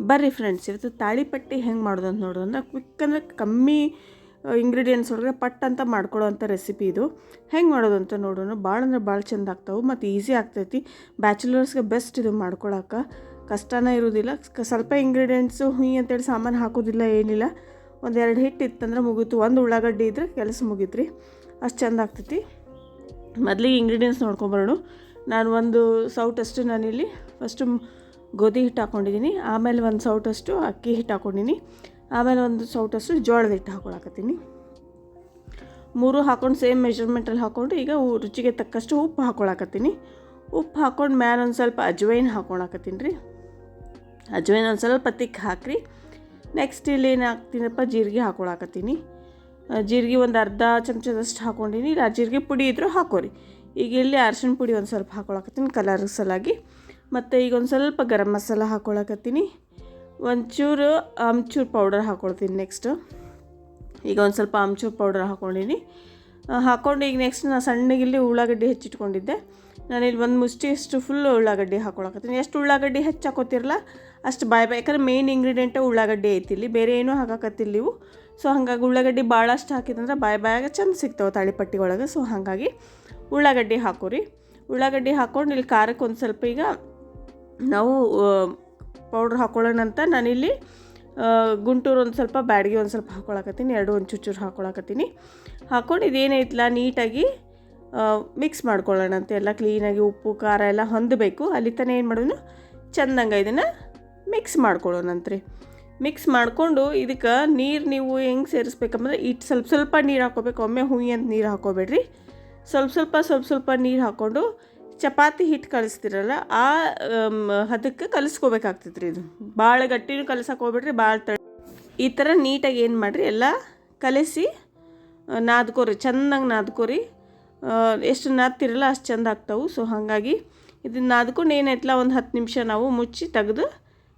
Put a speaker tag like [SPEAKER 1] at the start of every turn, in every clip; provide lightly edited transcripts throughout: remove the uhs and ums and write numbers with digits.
[SPEAKER 1] ಬರ್ರಿ ಫ್ರೆಂಡ್ಸ್, ಇವತ್ತು ತಾಳಿಪಟ್ಟಿ ಹೆಂಗೆ ಮಾಡೋದು ಅಂತ ನೋಡೋದು. ಅಂದ್ರೆ ಕ್ವಿಕ್ ಅಂದರೆ ಕಮ್ಮಿ ಇಂಗ್ರೀಡಿಯೆಂಟ್ಸ್ ಒಳಗೆ ಪಟ್ ಅಂತ ಮಾಡ್ಕೊಳ್ಳೋವಂಥ ರೆಸಿಪಿ ಇದು. ಹೆಂಗೆ ಮಾಡೋದು ಅಂತ ನೋಡೋಣ. ಭಾಳ ಅಂದ್ರೆ ಭಾಳ ಚೆಂದ ಆಗ್ತಾವೆ ಮತ್ತು ಈಸಿ ಆಗ್ತೈತಿ. ಬ್ಯಾಚುಲರ್ಸ್ಗೆ ಬೆಸ್ಟ್ ಇದು ಮಾಡ್ಕೊಳಕ್ಕೆ. ಕಷ್ಟನೇ ಇರೋದಿಲ್ಲ. ಸ್ವಲ್ಪ ಇಂಗ್ರೀಡಿಯೆಂಟ್ಸು ಅಂತೇಳಿ ಸಾಮಾನು ಹಾಕೋದಿಲ್ಲ, ಏನಿಲ್ಲ. ಒಂದೆರಡು ಹಿಟ್ಟು ಇತ್ತಂದ್ರೆ ಮುಗೀತು. ಒಂದು ಉಳ್ಳಾಗಡ್ಡಿ ಇದ್ರೆ ಕೆಲಸ ಮುಗೀತು. ಅಷ್ಟು ಚೆಂದ ಆಗ್ತೈತಿ. ಮೊದಲಿಗೆ ಇಂಗ್ರೀಡಿಯೆಂಟ್ಸ್ ನೋಡ್ಕೊಂಬರೋಣ. ನಾನು ಒಂದು ಸೌಟಷ್ಟು ನಾನಿಲ್ಲಿ ಫಸ್ಟು ಗೋಧಿ ಹಿಟ್ಟು ಹಾಕ್ಕೊಂಡಿದ್ದೀನಿ. ಆಮೇಲೆ ಒಂದು ಸೌಟಷ್ಟು ಅಕ್ಕಿ ಹಿಟ್ಟು ಹಾಕ್ಕೊಂಡಿನಿ. ಆಮೇಲೆ ಒಂದು ಸೌಟಷ್ಟು ಜೋಳದ ಹಿಟ್ಟು ಹಾಕ್ಕೊಳಕತ್ತೀನಿ. ಮೂರು ಹಾಕ್ಕೊಂಡು ಸೇಮ್ ಮೆಜರ್ಮೆಂಟಲ್ಲಿ ಹಾಕ್ಕೊಂಡು ಈಗ ರುಚಿಗೆ ತಕ್ಕಷ್ಟು ಉಪ್ಪು ಹಾಕ್ಕೊಳಕತ್ತೀನಿ. ಉಪ್ಪು ಹಾಕ್ಕೊಂಡು ಮ್ಯಾಲೆ ಒಂದು ಸ್ವಲ್ಪ ಅಜ್ವೈನ್ ಹಾಕ್ಕೊಳಕತ್ತೀನಿ ರೀ. ಅಜ್ವೈನ್ ಒಂದು ಸ್ವಲ್ಪ ತಿಕ್ ಹಾಕ್ರಿ. ನೆಕ್ಸ್ಟ್ ಇಲ್ಲಿ ಏನು ಹಾಕ್ತೀನಪ್ಪ, ಜೀರಿಗೆ ಹಾಕ್ಕೊಳಕತ್ತೀನಿ. ಜೀರಿಗೆ ಒಂದು ಅರ್ಧ ಚಮಚದಷ್ಟು ಹಾಕ್ಕೊಂಡಿನಿ. ಇಲ್ಲ ಜೀರಿಗೆ ಪುಡಿ ಇದ್ರೂ ಹಾಕೋರಿ. ಈಗ ಇಲ್ಲಿ ಅರಿಶಿಣ ಪುಡಿ ಒಂದು ಸ್ವಲ್ಪ ಹಾಕ್ಕೊಳಕತ್ತೀನಿ ಕಲರ್ ಸಲಾಗಿ. ಮತ್ತು ಈಗ ಒಂದು ಸ್ವಲ್ಪ ಗರಂ ಮಸಾಲ ಹಾಕ್ಕೊಳಕತ್ತೀನಿ. ಒಂಚೂರು ಆಮ್ಚೂರು ಪೌಡರ್ ಹಾಕ್ಕೊಳ್ತೀನಿ. ನೆಕ್ಸ್ಟ್ ಈಗ ಒಂದು ಸ್ವಲ್ಪ ಆಮ್ಚೂರು ಪೌಡರ್ ಹಾಕ್ಕೊಂಡಿನಿ. ಹಾಕ್ಕೊಂಡು ಈಗ ನೆಕ್ಸ್ಟ್ ನಾನು ಸಣ್ಣಗಿಲ್ಲಿ ಉಳ್ಳಾಗಡ್ಡಿ ಹೆಚ್ಚಿಟ್ಕೊಂಡಿದ್ದೆ. ನಾನಿಲ್ಲಿ ಒಂದು ಮುಷ್ಟಿಯಷ್ಟು ಫುಲ್ ಉಳ್ಳಾಗಡ್ಡಿ ಹಾಕ್ಕೊಳಕತ್ತೀನಿ. ಎಷ್ಟು ಉಳ್ಳಾಗಡ್ಡಿ ಹೆಚ್ಚು ಹಾಕೋತಿರಲ್ಲ ಅಷ್ಟು ಬಾಯ್ ಯಾಕಂದ್ರೆ ಮೇನ್ ಇಂಗ್ರೀಡಿಯೆಂಟೇ ಉಳ್ಳಾಗಡ್ಡಿ ಐತಿಲ್ಲಿ, ಬೇರೆ ಏನೂ ಹಾಕಾಕತ್ತಿಲ್ಲ ನೀವು. ಸೊ ಹಾಗಾಗಿ ಉಳ್ಳಾಗಡ್ಡಿ ಭಾಳಷ್ಟು ಹಾಕಿದಂದ್ರೆ ಬಾಯಾಗ ಚೆಂದ ಸಿಗ್ತಾವೆ ತಾಳಿಪಟ್ಟಿ ಒಳಗೆ. ಸೊ ಹಾಗಾಗಿ ಉಳ್ಳಾಗಡ್ಡಿ ಹಾಕೋರಿ. ಉಳ್ಳಾಗಡ್ಡಿ ಹಾಕ್ಕೊಂಡು ಇಲ್ಲಿ ಖಾರಕ್ಕೆ ಒಂದು ಸ್ವಲ್ಪ ಈಗ ನಾವು ಪೌಡ್ರ್ ಹಾಕ್ಕೊಳ್ಳೋಣಂತ ನಾನಿಲ್ಲಿ ಗುಂಟೂರು ಒಂದು ಸ್ವಲ್ಪ, ಬ್ಯಾಡಗಿ ಒಂದು ಸ್ವಲ್ಪ ಹಾಕ್ಕೊಳಕತ್ತೀನಿ. ಎರಡು ಒಂದು ಚೂರು ಹಾಕ್ಕೊಳಕತ್ತೀನಿ. ಹಾಕ್ಕೊಂಡು ಇದೇನೈತಲ್ಲ ನೀಟಾಗಿ ಮಿಕ್ಸ್ ಮಾಡ್ಕೊಳ್ಳೋಣಂತೆ. ಎಲ್ಲ ಕ್ಲೀನಾಗಿ ಉಪ್ಪು ಖಾರ ಎಲ್ಲ ಹೊಂದಬೇಕು. ಅಲ್ಲಿ ತನಕ ಏನು ಮಾಡೋಣ, ಚೆಂದಂಗೆ ಇದನ್ನು ಮಿಕ್ಸ್ ಮಾಡ್ಕೊಳ್ಳೋಣಂತ್ರಿ. ಮಿಕ್ಸ್ ಮಾಡಿಕೊಂಡು ಇದಕ್ಕೆ ನೀರು ನೀವು ಹೆಂಗೆ ಸೇರಿಸ್ಬೇಕಂದ್ರೆ ಇಟ್ಟು ಸ್ವಲ್ಪ ಸ್ವಲ್ಪ ನೀರು ಹಾಕ್ಕೋಬೇಕು. ಒಮ್ಮೆ ಅಂತ ನೀರು ಹಾಕ್ಕೋಬೇಡ್ರಿ. ಸ್ವಲ್ಪ ಸ್ವಲ್ಪ ನೀರು ಹಾಕ್ಕೊಂಡು ಚಪಾತಿ ಹಿಟ್ಟು ಕಲಿಸ್ತಿರಲ್ಲ ಆ ಹದಕ್ಕೆ ಕಲಿಸ್ಕೋಬೇಕಾಗ್ತೈತೆ ರೀ. ಇದು ಭಾಳ ಗಟ್ಟಿನೂ ಕಲಸಕ್ಕೆ ಹೋಗ್ಬೇಡ್ರಿ, ಭಾಳ ಈ ಥರ ನೀಟಾಗಿ ಏನು ಮಾಡಿರಿ ಎಲ್ಲ ಕಲಿಸಿ ನಾದ್ಕೋರಿ, ಚೆಂದಂಗೆ ನಾದ್ಕೋರಿ. ಎಷ್ಟು ನಾದ್ತಿರಲ್ಲ ಅಷ್ಟು ಚೆಂದ ಆಗ್ತಾವೆ. ಸೊ ಹಾಗಾಗಿ ಇದನ್ನು ನಾದ್ಕೊಂಡು ಏನೈತಲ್ಲ ಒಂದು 10 ನಿಮಿಷ ನಾವು ಮುಚ್ಚಿ ತೆಗೆದು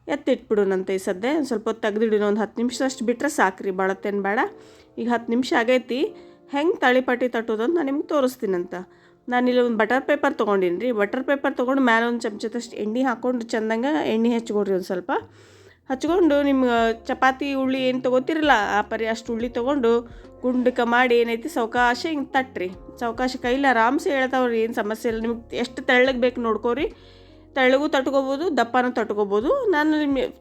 [SPEAKER 1] ಎತ್ತಿಟ್ಬಿಡೋಣಂತೆ. ಈ ಸದ್ಯ ಒಂದು ಸ್ವಲ್ಪ ಹೊತ್ತು ತೆಗೆದಿಡೋಣ. ಒಂದು 10 ನಿಮಿಷ ಅಷ್ಟು ಬಿಟ್ಟರೆ ಸಾಕ್ರಿ, ಭಾಳತ್ತೇನು ಬೇಡ. ಈಗ 10 ನಿಮಿಷ ಆಗೈತಿ. ಹೆಂಗೆ ತಾಳಿಪಟ್ಟಿ ತಟ್ಟೋದಂತ ನಾನು ನಿಮ್ಗೆ ತೋರಿಸ್ತೀನಂತ. ನಾನಿಲ್ಲಿ ಒಂದು ಬಟರ್ ಪೇಪರ್ ತೊಗೊಂಡಿನಿ ರೀ. ಬಟರ್ ಪೇಪರ್ ತೊಗೊಂಡು ಮೇಲೆ ಒಂದು ಚಮಚದಷ್ಟು ಎಣ್ಣೆ ಹಾಕ್ಕೊಂಡು ಚೆಂದಂಗೆ ಎಣ್ಣೆ ಹಚ್ಕೊಡ್ರಿ. ಒಂದು ಸ್ವಲ್ಪ ಹಚ್ಕೊಂಡು ನಿಮ್ಗೆ ಚಪಾತಿ ಉಳ್ಳಿ ಏನು ತೊಗೋತಿರಲ್ಲ ಆ ಪರಿ ಅಷ್ಟು ಉಳ್ಳಿ ತೊಗೊಂಡು ಗುಂಡಕ್ಕೆ ಮಾಡಿ ಏನೈತಿ ಸಾವಕಾಶ ಹಿಂಗೆ ತಟ್ರಿ. ಸಾವಕಾಶ ಕೈಲಿ ಆರಾಮ್ಸೆ ಹೇಳ್ತಾವ್ರಿ, ಏನು ಸಮಸ್ಯೆ ಇಲ್ಲ. ನಿಮ್ಗೆ ಎಷ್ಟು ತೆಳ್ಳಗೆ ಬೇಕು ನೋಡ್ಕೋರಿ. ತೆಳ್ಳಗೂ ತಟ್ಕೋಬೋದು, ದಪ್ಪನೂ ತಟ್ಕೋಬೋದು. ನಾನು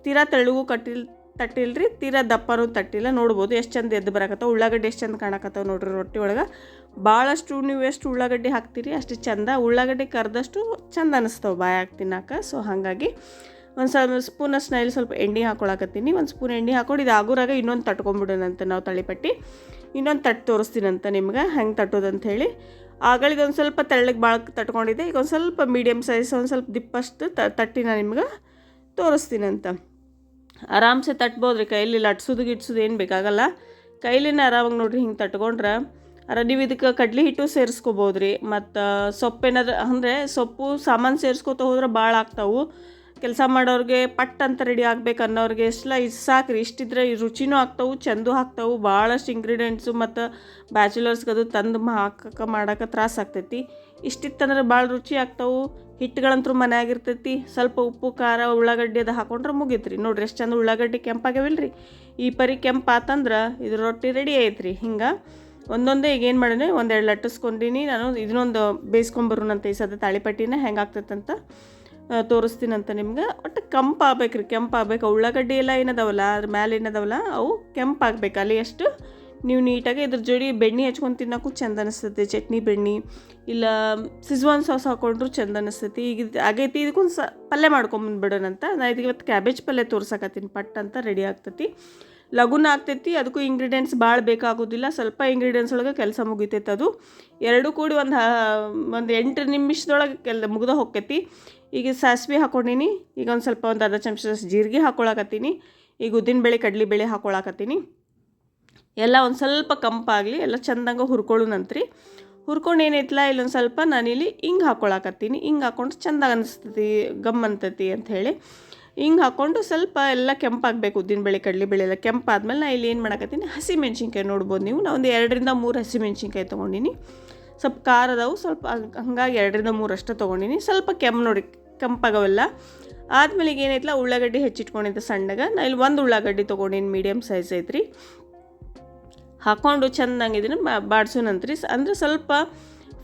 [SPEAKER 1] ತೀರಾ ತೆಳ್ಳಗೂ ತಟ್ಟಿಲ್ರಿ, ತೀರಾ ದಪ್ಪನೂ ತಟ್ಟಿಲ್ಲ. ನೋಡ್ಬೋದು ಎಷ್ಟು ಚಂದ ಎದ್ದು ಬರಕತ್ತಾವ. ಉಳ್ಳಾಗಡ್ಡಿ ಎಷ್ಟು ಚಂದ ಕಾಣಕತ್ತಾವ ನೋಡ್ರಿ ರೊಟ್ಟಿ ಒಳಗೆ. ಭಾಳಷ್ಟು ನೀವು ಎಷ್ಟು ಉಳ್ಳಾಗಡ್ಡಿ ಹಾಕ್ತೀರಿ ಅಷ್ಟು ಚಂದ. ಉಳ್ಳಾಗಡ್ಡಿ ಕರೆದಷ್ಟು ಚಂದ ಅನ್ನಿಸ್ತಾವೆ ಬಾಯಾಗಿ ತಿನ್ನಕ್ಕೆ. ಸೊ ಹಾಗಾಗಿ ಒಂದು ಸ್ವಲ್ಪ ಸ್ಪೂನಷ್ಟು ನೈಲಿ ಸ್ವಲ್ಪ ಎಣ್ಣೆ ಹಾಕ್ಕೊಳಕತ್ತೀನಿ. ಒಂದು ಸ್ಪೂನ್ ಎಣ್ಣೆ ಹಾಕ್ಕೊಂಡು ಇದು ಆಗೋರಾಗ ಇನ್ನೊಂದು ತಟ್ಕೊಂಡ್ಬಿಡೋಣಂತ ನಾವು ತಾಳಿಪಟ್ಟಿ. ಇನ್ನೊಂದು ತಟ್ಟು ತೋರಿಸ್ತೀನಂತ ನಿಮ್ಗೆ ಹೆಂಗೆ ತಟ್ಟೋದಂತ ಹೇಳಿ. ಆಗಳಿದ್ದು ಒಂದು ಸ್ವಲ್ಪ ತೆಳ್ಳಗೆ ಭಾಳ ತಟ್ಕೊಂಡಿದ್ದೆ. ಈಗ ಒಂದು ಸ್ವಲ್ಪ ಮೀಡಿಯಮ್ ಸೈಜ್ ಒಂದು ಸ್ವಲ್ಪ ದಿಪ್ಪಷ್ಟು ತಟ್ಟಿ ನಾನು ನಿಮ್ಗೆ ತೋರಿಸ್ತೀನಂತ. ಆರಾಮ್ಸೆ ತಟ್ಬೋದು ರೀ. ಕೈಲಿ ಲಟ್ಸೋದು ಗಿಟ್ಸೋದು ಏನು ಬೇಕಾಗಲ್ಲ. ಕೈಲಿನ ಆರಾಮಾಗಿ ನೋಡಿರಿ ಹಿಂಗೆ ತಟ್ಕೊಂಡ್ರೆ ನೀವು ಇದಕ್ಕೆ ಕಡ್ಲೆ ಹಿಟ್ಟು ಸೇರಿಸ್ಕೋಬೋದು ರೀ. ಮತ್ತು ಸೊಪ್ಪೇನಾದ್ರು ಅಂದರೆ ಸೊಪ್ಪು ಸಾಮಾನು ಸೇರಿಸ್ಕೋತ ಹೋದ್ರೆ ಭಾಳ ಆಗ್ತಾವೆ. ಕೆಲಸ ಮಾಡೋರಿಗೆ ಪಟ್ ಅಂತ ರೆಡಿ ಆಗ್ಬೇಕು ಅನ್ನೋರಿಗೆ ಇಷ್ಟು ಸಾಕ್ರಿ. ಇಷ್ಟಿದ್ರೆ ರುಚಿನೂ ಆಗ್ತಾವೆ, ಚೆಂದ ಆಗ್ತಾವೆ. ಭಾಳಷ್ಟು ಇಂಗ್ರೀಡಿಯೆಂಟ್ಸು ಮತ್ತು ಬ್ಯಾಚುಲರ್ಸ್ಗೆ ಅದು ತಂದು ಮಾಡೋಕೆ ತ್ರಾಸ ಆಗ್ತೈತಿ. ಇಷ್ಟಿತ್ತಂದ್ರೆ ಭಾಳ ರುಚಿ ಆಗ್ತಾವೆ. ಹಿಟ್ಟುಗಳಂತೂ ಮನೆಯಾಗಿರ್ತೈತಿ. ಸ್ವಲ್ಪ ಉಪ್ಪು ಖಾರ ಉಳ್ಳಾಗಡ್ಡಿ ಅದು ಹಾಕೊಂಡ್ರೆ ಮುಗೀತು ನೋಡ್ರಿ. ಎಷ್ಟು ಚಂದ ಉಳ್ಳಾಗಡ್ಡಿ ಕೆಂಪಾಗ್ಯಾವಿಲ್ಲ ರೀ. ಈ ಪರಿ ಕೆಂಪು ಆತಂದ್ರೆ ಇದು ರೊಟ್ಟಿ ರೆಡಿ ಐತ್ರಿ. ಹಿಂಗೆ ಒಂದೊಂದೇ ಈಗ ಏನು ಮಾಡೀನಿ, ಒಂದೆರಡು ಲಟ್ಟಿಸ್ಕೊಂಡಿನಿ ನಾನು. ಇದನ್ನೊಂದು ಬೇಯಿಸ್ಕೊಂಬರೋಣಂತ ಈ ಸದ್ಯ ತಾಳಿಪಟ್ಟಿನ ಹೆಂಗೆ ಆಗ್ತೈತಂತ ತೋರಿಸ್ತೀನಂತ ನಿಮ್ಗೆ. ಒಟ್ಟು ಕೆಂಪಾಗ್ಬೇಕು ರೀ, ಕೆಂಪಾಗಬೇಕು. ಉಳ್ಳಾಗಡ್ಡಿ ಎಲ್ಲ ಏನದವಲ್ಲ ಅದ್ರ ಮೇಲೆ ಏನದವಲ್ಲ ಅವು ಕೆಂಪಾಗಬೇಕು. ಅಲ್ಲಿ ಎಷ್ಟು ನೀವು ನೀಟಾಗಿ ಇದ್ರ ಜೋಡಿ ಬೆಣ್ಣೆ ಹಚ್ಕೊಂಡು ತಿನ್ನೋಕ್ಕೂ ಚೆಂದ ಅನಿಸ್ತೈತಿ. ಚಟ್ನಿ ಬೆಣ್ಣೆ ಇಲ್ಲ ಸಿಜ್ವಾನ್ ಸಾಸ್ ಹಾಕ್ಕೊಂಡ್ರು ಚೆಂದ ಅನಿಸ್ತೈತಿ. ಈಗ ಆಗೈತಿ. ಇದಕ್ಕೊಂದು ಪಲ್ಯ ಮಾಡ್ಕೊಂಬಂದ್ಬಿಡೋಣಂತ. ನಾನು ಇದಕ್ಕೆ ಇವತ್ತು ಕ್ಯಾಬೇಜ್ ಪಲ್ಯ ತೋರ್ಸಕತ್ತೀನಿ. ಪಟ್ ಅಂತ ರೆಡಿ ಆಗ್ತೈತಿ, ಲಘುನ ಆಗ್ತೈತಿ. ಅದಕ್ಕೂ ಇಂಗ್ರೀಡಿಯೆಂಟ್ಸ್ ಭಾಳ ಬೇಕಾಗೋದಿಲ್ಲ. ಸ್ವಲ್ಪ ಇಂಗ್ರೀಡಿಯೆಂಟ್ಸ್ ಒಳಗೆ ಕೆಲಸ ಮುಗಿತೈತೆ. ಅದು ಎರಡೂ ಕೂಡಿ ಒಂದು 8 ನಿಮಿಷದೊಳಗೆ ಮುಗ್ದ ಹೋಗ್ತೈತಿ. ಈಗ ಸಾಸಿವೆ ಹಾಕ್ಕೊಂಡಿನಿ. ಈಗ ಒಂದು ಸ್ವಲ್ಪ ಒಂದು ಅರ್ಧ ಚಮಚದಷ್ಟು ಜೀರಿಗೆ ಹಾಕ್ಕೊಳಕತ್ತೀನಿ. ಈಗ ಉದ್ದಿನಬೇಳೆ ಕಡಲೆಬೇಳೆ ಹಾಕ್ಕೊಳಕತ್ತೀನಿ. ಎಲ್ಲ ಒಂದು ಸ್ವಲ್ಪ ಕಂಪಾಗಲಿ, ಎಲ್ಲ ಚೆಂದಂಗೆ ಹುರ್ಕೊಳ್ಳೋಣಂತ್ರಿ. ಹುರ್ಕೊಂಡು ಏನೈತಲ್ಲ ಇಲ್ಲೊಂದು ಸ್ವಲ್ಪ ನಾನಿಲ್ಲಿ ಹಿಂಗೆ ಹಾಕ್ಕೊಳಕತ್ತೀನಿ. ಹಿಂಗೆ ಹಾಕ್ಕೊಂಡು ಚೆಂದಾಗಿ ಅನಿಸ್ತೈತಿ, ಗಮ್ ಅಂತೈತಿ ಅಂಥೇಳಿ ಹಿಂಗೆ ಹಾಕ್ಕೊಂಡು ಸ್ವಲ್ಪ ಎಲ್ಲ ಕೆಂಪಾಗಬೇಕು. ಉದ್ದಿನಬೇಳೆ ಕಡಲೆಬೇಳೆ ಎಲ್ಲ ಕೆಂಪಾದ್ಮೇಲೆ ನಾನು ಇಲ್ಲಿ ಏನು ಮಾಡಕತ್ತೀನಿ, ಹಸಿಮೆಣ್ಸಿನ್ಕಾಯಿ ನೋಡ್ಬೋದು ನೀವು. ನಾನು ಒಂದು 2 ರಿಂದ 3 ಹಸಿಮೆಣ್ಸಿನ್ಕಾಯಿ ತೊಗೊಂಡಿನಿ. ಸ್ವಲ್ಪ ಖಾರ ಅದಾವು ಸ್ವಲ್ಪ, ಹಾಗಾಗಿ 2 ರಿಂದ 3 ಅಷ್ಟೇ ತೊಗೊಂಡಿನಿ. ಸ್ವಲ್ಪ ಕೆಂಪು ನೋಡಿ, ಕೆಂಪಾಗವೆಲ್ಲ ಆದಮೇಲೆ ಈಗ ಏನೈತಲ್ಲ ಉಳ್ಳಾಗಡ್ಡಿ ಹೆಚ್ಚಿಟ್ಕೊಂಡಿದ್ದೆ ಸಣ್ಣಗೆ. ನಾ ಇಲ್ಲಿ ಒಂದು ಉಳ್ಳಾಗಡ್ಡಿ ತೊಗೊಂಡಿನಿ, ಮೀಡಿಯಮ್ ಸೈಜ್ ಐತ್ರಿ. ಹಾಕ್ಕೊಂಡು ಚೆಂದಂಗೆ ಇದನ್ನು ಬಾಡ್ಸೋಣಂತ್ರಿ. ಅಂದರೆ ಸ್ವಲ್ಪ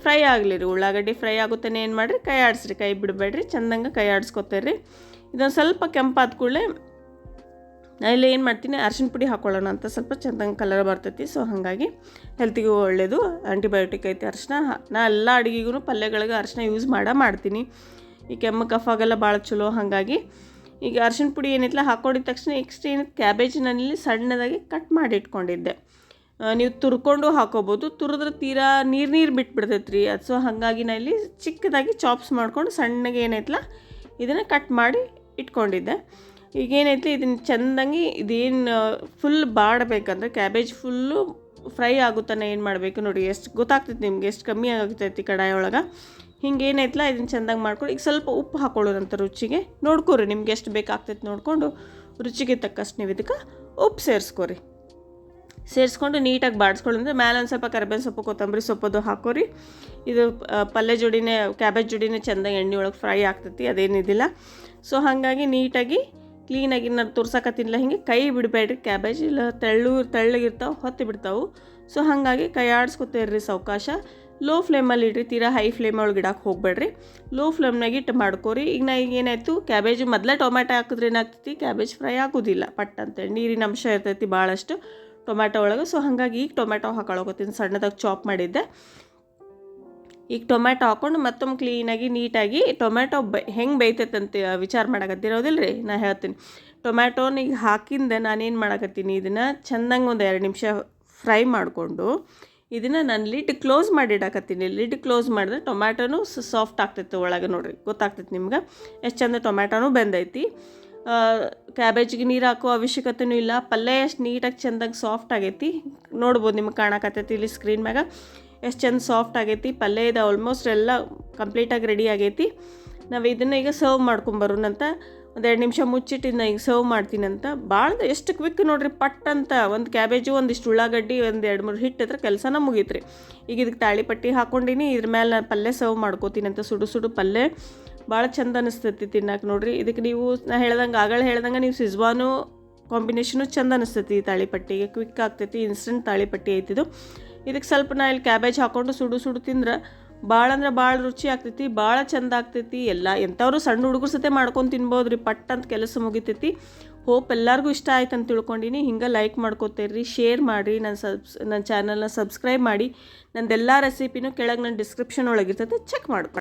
[SPEAKER 1] ಫ್ರೈ ಆಗಲಿ ರೀ, ಉಳ್ಳಾಗಡ್ಡಿ ಫ್ರೈ ಆಗುತ್ತಾನೆ ಏನು ಮಾಡಿರಿ, ಕೈ ಆಡಿಸ್ರಿ, ಕೈ ಬಿಡಬೇಡ್ರಿ, ಚೆಂದಂಗೆ ಕೈ ಆಡಿಸ್ಕೊತೀರಿ. ಇದೊಂದು ಸ್ವಲ್ಪ ಕೆಂಪಾದ ಕೂಡಲೇ ನಾ ಇಲ್ಲಿ ಏನು ಮಾಡ್ತೀನಿ, ಅರ್ಶಿಣ ಪುಡಿ ಹಾಕ್ಕೊಳ್ಳೋಣ ಅಂತ, ಸ್ವಲ್ಪ ಚೆಂದಂಗೆ ಕಲರ್ ಬರ್ತೈತಿ. ಸೊ ಹಾಗಾಗಿ ಹೆಲ್ತಿಗೂ ಒಳ್ಳೆಯದು, ಆಂಟಿಬಯೋಟಿಕ್ ಐತಿ ಅರಿಶಿನ. ನಾ ಎಲ್ಲ ಅಡುಗೆಗೂ ಪಲ್ಯಗಳಿಗೆ ಅರಿಶಿನ ಯೂಸ್ ಮಾಡ್ತೀನಿ. ಈ ಕೆಮ್ಮು ಕಫಾಗೆಲ್ಲ ಭಾಳ ಚಲೋ. ಹಾಗಾಗಿ ಈಗ ಅರ್ಶಿಣ ಪುಡಿ ಏನೈತಲ್ಲ ಹಾಕ್ಕೊಂಡಿದ್ದ ತಕ್ಷಣ ನೆಕ್ಸ್ಟ್ ಏನೈತೆ, ಕ್ಯಾಬೇಜಿನಲ್ಲಿ ಸಣ್ಣದಾಗಿ ಕಟ್ ಮಾಡಿ ಇಟ್ಕೊಂಡಿದ್ದೆ. ನೀವು ತುರ್ಕೊಂಡು ಹಾಕೋಬೋದು, ತುರಿದ್ರೆ ತೀರಾ ನೀರು ಬಿಟ್ಬಿಡ್ತೈತೆ ರೀ ಅದು. ಸೊ ಹಾಗಾಗಿ ನಾ ಇಲ್ಲಿ ಚಿಕ್ಕದಾಗಿ ಚಾಪ್ಸ್ ಮಾಡ್ಕೊಂಡು ಸಣ್ಣಗೆ ಏನೈತಲ್ಲ ಇದನ್ನು ಕಟ್ ಮಾಡಿ ಇಟ್ಕೊಂಡಿದ್ದೆ. ಈಗೇನೈತಿ ಇದನ್ನು ಚೆಂದಂಗೆ ಇದೇನು ಫುಲ್ ಬಾಡಬೇಕಂದ್ರೆ ಕ್ಯಾಬೇಜ್ ಫುಲ್ಲು ಫ್ರೈ ಆಗುತ್ತಾನೆ ಏನು ಮಾಡಬೇಕು ನೋಡಿ, ಎಷ್ಟು ಗೊತ್ತಾಗ್ತೈತಿ ನಿಮ್ಗೆ, ಎಷ್ಟು ಕಮ್ಮಿ ಆಗ್ತೈತಿ ಕಡಾಯಿ ಒಳಗೆ. ಹಿಂಗೇನೈತಲ್ಲ ಇದನ್ನು ಚೆಂದಾಗಿ ಮಾಡ್ಕೊಂಡು ಈಗ ಸ್ವಲ್ಪ ಉಪ್ಪು ಹಾಕೊಳ್ಳೋದಂತ ರುಚಿಗೆ ನೋಡ್ಕೊರಿ, ನಿಮ್ಗೆ ಎಷ್ಟು ಬೇಕಾಗ್ತೈತಿ ನೋಡಿಕೊಂಡು ರುಚಿಗೆ ತಕ್ಕಷ್ಟು ನೀವು ಇದಕ್ಕೆ ಉಪ್ಪು ಸೇರಿಸ್ಕೊಂಡು ನೀಟಾಗಿ ಬಾಡಿಸ್ಕೊಳ್ಳೋದ್ರೆ ಮೇಲೆ ಒಂದು ಸ್ವಲ್ಪ ಕರಿಬೇವಿನ ಸೊಪ್ಪು, ಕೊತ್ತಂಬರಿ ಸೊಪ್ಪದು ಹಾಕೋರಿ. ಇದು ಪಲ್ಯ ಜೋಡಿನೇ, ಕ್ಯಾಬೇಜ್ ಜೋಡಿನೇ ಚೆಂದಾಗಿ ಎಣ್ಣೆ ಒಳಗೆ ಫ್ರೈ ಆಗ್ತೈತಿ, ಅದೇನಿದಿಲ್ಲ. ಸೊ ಹಾಗಾಗಿ ನೀಟಾಗಿ ಕ್ಲೀನಾಗಿ ನಾನು ತೋರ್ಸಕತ್ತಿಲ್ಲ, ಹಿಂಗೆ ಕೈ ಬಿಡಬೇಡ್ರಿ, ಕ್ಯಾಬೇಜ್ ಇಲ್ಲ ತೆಳ್ಳಗಿರ್ತಾವೆ, ಹೊತ್ತು ಬಿಡ್ತಾವೆ. ಸೊ ಹಾಗಾಗಿ ಕೈ ಆಡಿಸ್ಕೊತೀರಿ ಸಾವಕಾಶ. ಲೋ ಫ್ಲೇಮಲ್ಲಿ ಇಡ್ರಿ, ತೀರಾ ಹೈ ಫ್ಲೇಮ್ ಒಳಗೆ ಇಡಕ್ಕೆ ಹೋಗಬೇಡ್ರಿ, ಲೋ ಫ್ಲೇಮ್ನಾಗ ಇಟ್ಟು ಮಾಡ್ಕೋರಿ. ಈಗ ಏನಾಯಿತು, ಕ್ಯಾಬೇಜು ಮೊದಲೇ ಟೊಮ್ಯಾಟೊ ಹಾಕಿದ್ರೆ ಏನಾಗ್ತೈತಿ, ಕ್ಯಾಬೇಜ್ ಫ್ರೈ ಆಗೋದಿಲ್ಲ ಪಟ್ ಅಂತೇಳಿ, ನೀರಿನ ಅಂಶ ಇರ್ತೈತಿ ಭಾಳಷ್ಟು ಟೊಮ್ಯಾಟೊ ಒಳಗೆ. ಸೊ ಹಾಗಾಗಿ ಈಗ ಟೊಮ್ಯಾಟೊ ಹಾಕೊಳ್ಳೋಕತ್ತೀನಿ, ಸಣ್ಣದಾಗಿ ಚಾಪ್ ಮಾಡಿದ್ದೆ. ಈಗ ಟೊಮ್ಯಾಟೊ ಹಾಕ್ಕೊಂಡು ಮತ್ತೊಮ್ಮೆ ಕ್ಲೀನಾಗಿ ನೀಟಾಗಿ ಟೊಮ್ಯಾಟೊ ಹೆಂಗೆ ಬೇಯ್ತೈತಂತ ವಿಚಾರ ಮಾಡಕತ್ತಿರೋದಿಲ್ಲ ರೀ, ನಾನು ಹೇಳ್ತೀನಿ. ಟೊಮ್ಯಾಟೋನ ಈಗ ಹಾಕಿಂದೆ ನಾನೇನು ಮಾಡಕತ್ತೀನಿ, ಇದನ್ನು ಚೆಂದಂಗೆ ಒಂದು 2 ನಿಮಿಷ ಫ್ರೈ ಮಾಡಿಕೊಂಡು ಇದನ್ನು ನಾನು ಲಿಡ್ ಕ್ಲೋಸ್ ಮಾಡಿ ಇಡಕತ್ತೀನಿ. ಲಿಡ್ ಕ್ಲೋಸ್ ಮಾಡಿದ್ರೆ ಟೊಮ್ಯಾಟೋನು ಸಾಫ್ಟ್ ಆಗ್ತೈತೆ ಒಳಗೆ, ನೋಡಿರಿ ಗೊತ್ತಾಗ್ತೈತೆ ನಿಮ್ಗೆ ಎಷ್ಟು ಚಂದ ಟೊಮ್ಯಾಟೋನು ಬೆಂದೈತಿ. ಕ್ಯಾಬೇಜಿಗೆ ನೀರು ಹಾಕೋ ಅವಶ್ಯಕತೆಯೂ ಇಲ್ಲ, ಪಲ್ಯ ಎಷ್ಟು ನೀಟಾಗಿ ಚೆಂದಾಗಿ ಸಾಫ್ಟ್ ಆಗೈತಿ ನೋಡ್ಬೋದು, ನಿಮ್ಗೆ ಕಾಣಕತ್ತೈತಿ ಇಲ್ಲಿ ಸ್ಕ್ರೀನ್ ಮ್ಯಾಗ ಎಷ್ಟು ಚಂದ ಸಾಫ್ಟ್ ಆಗೈತಿ. ಪಲ್ಯ ಇದು ಆಲ್ಮೋಸ್ಟ್ ಎಲ್ಲ ಕಂಪ್ಲೀಟಾಗಿ ರೆಡಿ ಆಗೈತಿ. ನಾವು ಇದನ್ನು ಈಗ ಸರ್ವ್ ಮಾಡ್ಕೊಂಬರೋಣಂತ. ಒಂದು 2 ನಿಮಿಷ ಮುಚ್ಚಿಟ್ಟಿದ್ದು ಈಗ ಸರ್ವ್ ಮಾಡ್ತೀನಂತ. ಭಾಳ ಎಷ್ಟು ಕ್ವಿಕ್ ನೋಡಿರಿ, ಪಟ್ ಅಂತ ಒಂದು ಕ್ಯಾಬೇಜು, ಒಂದಿಷ್ಟು ಉಳ್ಳಾಗಡ್ಡಿ, ಒಂದು 2-3 ಹಿಟ್ಟಿದ್ರೆ ಕೆಲಸನ ಮುಗೀತು ರೀ. ಈಗ ಇದಕ್ಕೆ ತಾಳಿಪಟ್ಟಿ ಹಾಕ್ಕೊಂಡಿನಿ, ಇದ್ರ ಮೇಲೆ ನಾನು ಪಲ್ಯ ಸರ್ವ್ ಮಾಡ್ಕೋತೀನಂತ. ಸುಡು ಪಲ್ಯ ಭಾಳ ಚಂದ ಅನಿಸ್ತೈತಿ ತಿನ್ನಕ್ಕೆ ನೋಡಿರಿ. ಇದಕ್ಕೆ ನೀವು ಆಗಳು ಹೇಳ್ದಂಗೆ ನೀವು ಸಿಜ್ವಾನು ಕಾಂಬಿನೇಷನು ಚಂದ ಅನಿಸ್ತೈತಿ. ಈ ತಾಳಿಪಟ್ಟಿಗೆ ಕ್ವಿಕ್ ಆಗ್ತೈತಿ, ಇನ್ಸ್ಟೆಂಟ್ ತಾಳಿಪಟ್ಟಿ ಐತಿದು. ಇದಕ್ಕೆ ಸ್ವಲ್ಪ ನಾ ಇಲ್ಲಿ ಕ್ಯಾಬೇಜ್ ಹಾಕ್ಕೊಂಡು ಸುಡು ತಿಂದ್ರೆ ಭಾಳ ಅಂದ್ರೆ ಭಾಳ ರುಚಿ ಆಗ್ತೈತಿ, ಭಾಳ ಚಂದ ಆಗ್ತೈತಿ. ಎಂಥವ್ರು ಸಣ್ಣ ಹುಡುಗರು ಸತೆ ಮಾಡ್ಕೊಂಡು ತಿನ್ಬೋದು ರೀ, ಪಟ್ ಅಂತ ಕೆಲಸ ಮುಗಿತೈತಿ. ಹೋಪ್ ಎಲ್ಲರಿಗೂ ಇಷ್ಟ ಆಯ್ತು ಅಂತ ತಿಳ್ಕೊಂಡಿನಿ. ಹಿಂಗೆ ಲೈಕ್ ಮಾಡ್ಕೋತೀರಿ, ಶೇರ್ ಮಾಡಿರಿ, ನನ್ನ ಚಾನಲ್ನ ಸಬ್ಸ್ಕ್ರೈಬ್ ಮಾಡಿ. ನಂದೆಲ್ಲ ರೆಸಿಪಿನೂ ಕೆಳಗೆ ನನ್ನ ಡಿಸ್ಕ್ರಿಪ್ಷನ್ ಒಳಗಿರ್ತೈತೆ, ಚೆಕ್ ಮಾಡ್ಕೊಂಡು.